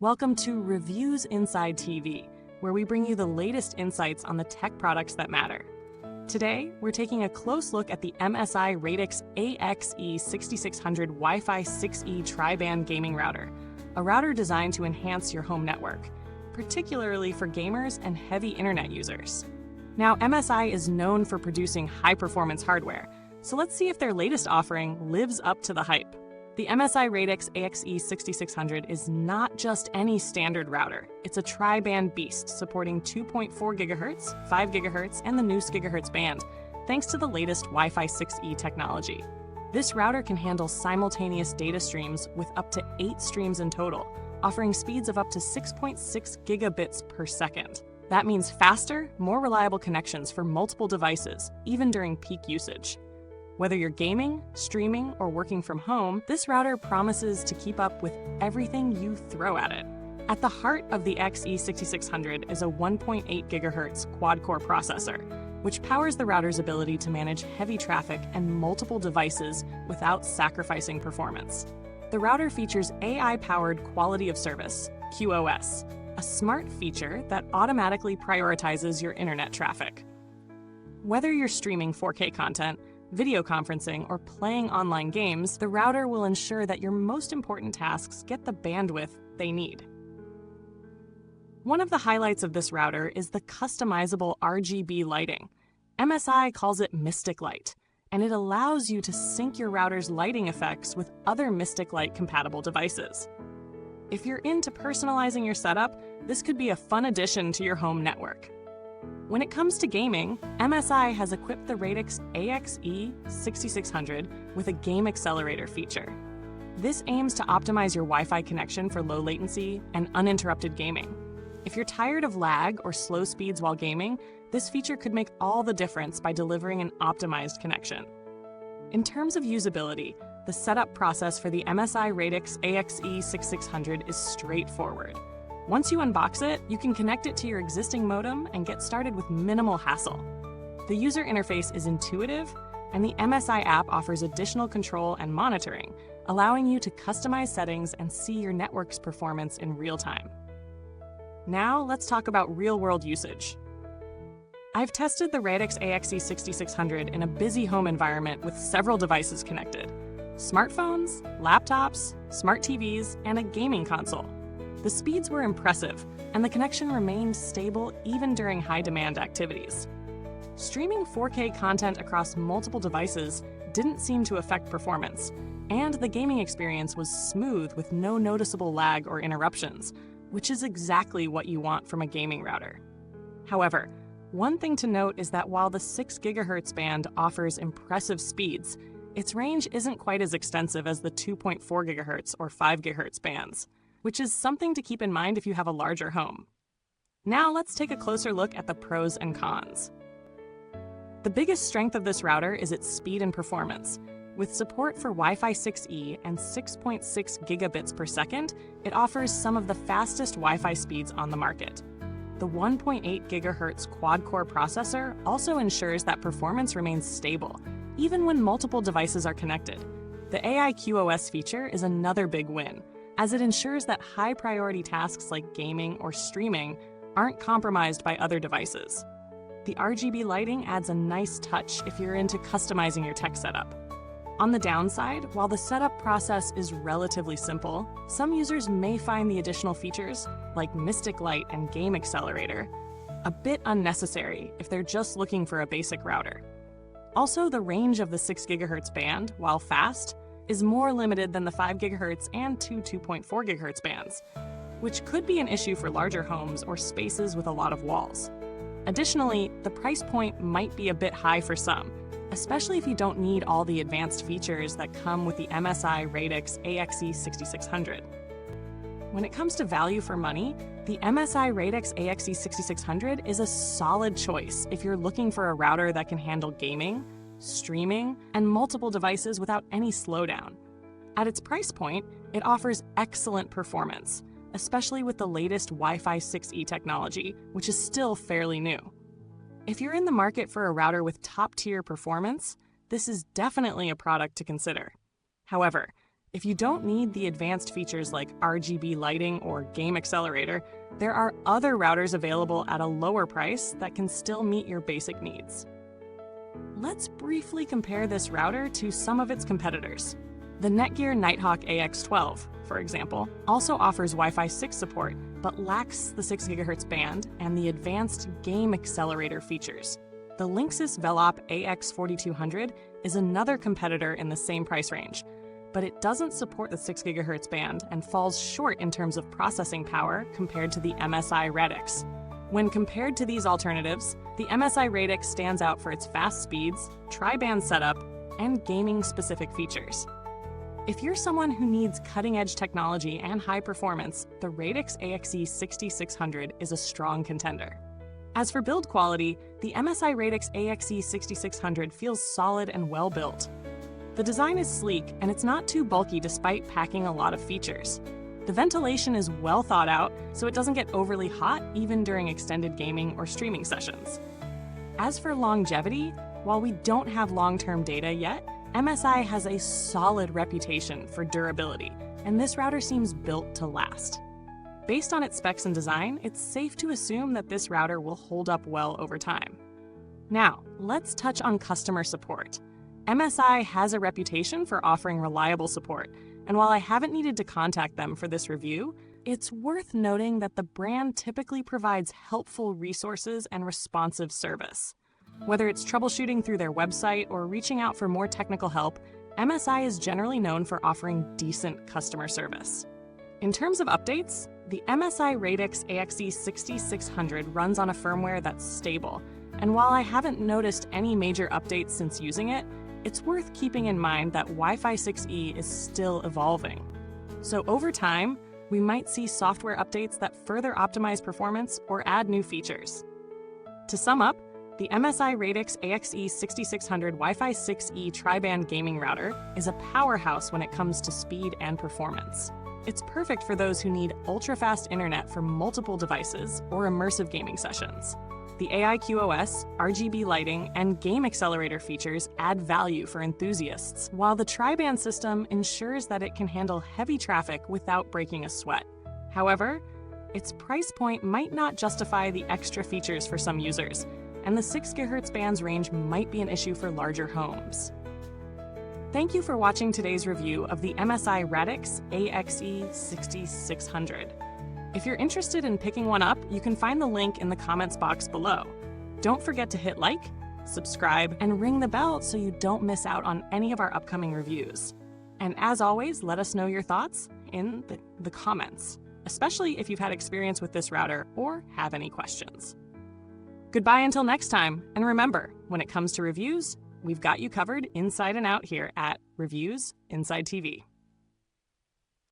Welcome to Reviews Inside TV, where we bring you the latest insights on the tech products that matter. Today, we're taking a close look at the MSI Radix AXE6600 Wi-Fi 6E tri-band gaming router, a router designed to enhance your home network, particularly for gamers and heavy internet users. Now, MSI is known for producing high-performance hardware, so let's see if their latest offering lives up to the hype. The MSI Radix AXE6600 is not just any standard router. It's a tri-band beast supporting 2.4 GHz, 5 GHz, and the Noose GHz band, thanks to the latest Wi-Fi 6E technology. This router can handle simultaneous data streams with up to 8 streams in total, offering speeds of up to 6.6 gigabits per second. That means faster, more reliable connections for multiple devices, even during peak usage. Whether you're gaming, streaming, or working from home, this router promises to keep up with everything you throw at it. At the heart of the XE6600 is a 1.8 GHz quad-core processor, which powers the router's ability to manage heavy traffic and multiple devices without sacrificing performance. The router features AI-powered quality of service, QoS, a smart feature that automatically prioritizes your internet traffic. Whether you're streaming 4K content, video conferencing, or playing online games, the router will ensure that your most important tasks get the bandwidth they need. One of the highlights of this router is the customizable RGB lighting. MSI calls it Mystic Light, and it allows you to sync your router's lighting effects with other Mystic Light compatible devices. If you're into personalizing your setup, this could be a fun addition to your home network. When it comes to gaming, MSI has equipped the Radix AXE6600 with a game accelerator feature. This aims to optimize your Wi-Fi connection for low latency and uninterrupted gaming. If you're tired of lag or slow speeds while gaming, this feature could make all the difference by delivering an optimized connection. In terms of usability, the setup process for the MSI Radix AXE6600 is straightforward. Once you unbox it, you can connect it to your existing modem and get started with minimal hassle. The user interface is intuitive, and the MSI app offers additional control and monitoring, allowing you to customize settings and see your network's performance in real time. Now, let's talk about real-world usage. I've tested the Radix AXE6600 in a busy home environment with several devices connected: smartphones, laptops, smart TVs, and a gaming console. The speeds were impressive, and the connection remained stable even during high-demand activities. Streaming 4K content across multiple devices didn't seem to affect performance, and the gaming experience was smooth with no noticeable lag or interruptions, which is exactly what you want from a gaming router. However, one thing to note is that while the 6 GHz band offers impressive speeds, its range isn't quite as extensive as the 2.4 GHz or 5 GHz bands, which is something to keep in mind if you have a larger home. Now let's take a closer look at the pros and cons. The biggest strength of this router is its speed and performance. With support for Wi-Fi 6E and 6.6 gigabits per second, it offers some of the fastest Wi-Fi speeds on the market. The 1.8 GHz quad-core processor also ensures that performance remains stable, even when multiple devices are connected. The AI QoS feature is another big win, as it ensures that high-priority tasks like gaming or streaming aren't compromised by other devices. The RGB lighting adds a nice touch if you're into customizing your tech setup. On the downside, while the setup process is relatively simple, some users may find the additional features, like Mystic Light and Game Accelerator, a bit unnecessary if they're just looking for a basic router. Also, the range of the 6 GHz band, while fast, is more limited than the 5 GHz and 2.4 GHz bands, which could be an issue for larger homes or spaces with a lot of walls. Additionally, the price point might be a bit high for some, especially if you don't need all the advanced features that come with the MSI Radix AXE6600. When it comes to value for money, the MSI Radix AXE6600 is a solid choice if you're looking for a router that can handle gaming, streaming, and multiple devices without any slowdown. At its price point, it offers excellent performance, especially with the latest Wi-Fi 6E technology, which is still fairly new. If you're in the market for a router with top-tier performance, this is definitely a product to consider. However, If you don't need the advanced features like RGB lighting or game accelerator, there are other routers available at a lower price that can still meet your basic needs. Let's briefly compare this router to some of its competitors. The Netgear Nighthawk AX12, for example, also offers Wi-Fi 6 support, but lacks the 6 GHz band and the advanced game accelerator features. The Linksys Velop AX4200 is another competitor in the same price range, but it doesn't support the 6 GHz band and falls short in terms of processing power compared to the MSI Radix. When compared to these alternatives, the MSI Radix stands out for its fast speeds, tri-band setup, and gaming-specific features. If you're someone who needs cutting-edge technology and high performance, the Radix AXE6600 is a strong contender. As for build quality, the MSI Radix AXE6600 feels solid and well-built. The design is sleek, and it's not too bulky despite packing a lot of features. The ventilation is well thought out, so it doesn't get overly hot even during extended gaming or streaming sessions. As for longevity, while we don't have long-term data yet, MSI has a solid reputation for durability, and this router seems built to last. Based on its specs and design, it's safe to assume that this router will hold up well over time. Now, let's touch on customer support. MSI has a reputation for offering reliable support, and while I haven't needed to contact them for this review, it's worth noting that the brand typically provides helpful resources and responsive service. Whether it's troubleshooting through their website or reaching out for more technical help, MSI is generally known for offering decent customer service. In terms of updates, the MSI Radix AXE6600 runs on a firmware that's stable, and while I haven't noticed any major updates since using it, it's worth keeping in mind that Wi-Fi 6E is still evolving. So over time, we might see software updates that further optimize performance or add new features. To sum up, the MSI Radix AXE6600 Wi-Fi 6E tri-band gaming router is a powerhouse when it comes to speed and performance. It's perfect for those who need ultra-fast internet for multiple devices or immersive gaming sessions. The AIQoS, RGB lighting, and game accelerator features add value for enthusiasts, while the tri-band system ensures that it can handle heavy traffic without breaking a sweat. However, its price point might not justify the extra features for some users, and the 6 GHz band's range might be an issue for larger homes. Thank you for watching today's review of the MSI Radix AXE6600. If you're interested in picking one up, you can find the link in the comments box below. Don't forget to hit like, subscribe, and ring the bell so you don't miss out on any of our upcoming reviews. And as always, let us know your thoughts in the comments, especially if you've had experience with this router or have any questions. Goodbye until next time, and remember, when it comes to reviews, we've got you covered inside and out here at Reviewsinside TV.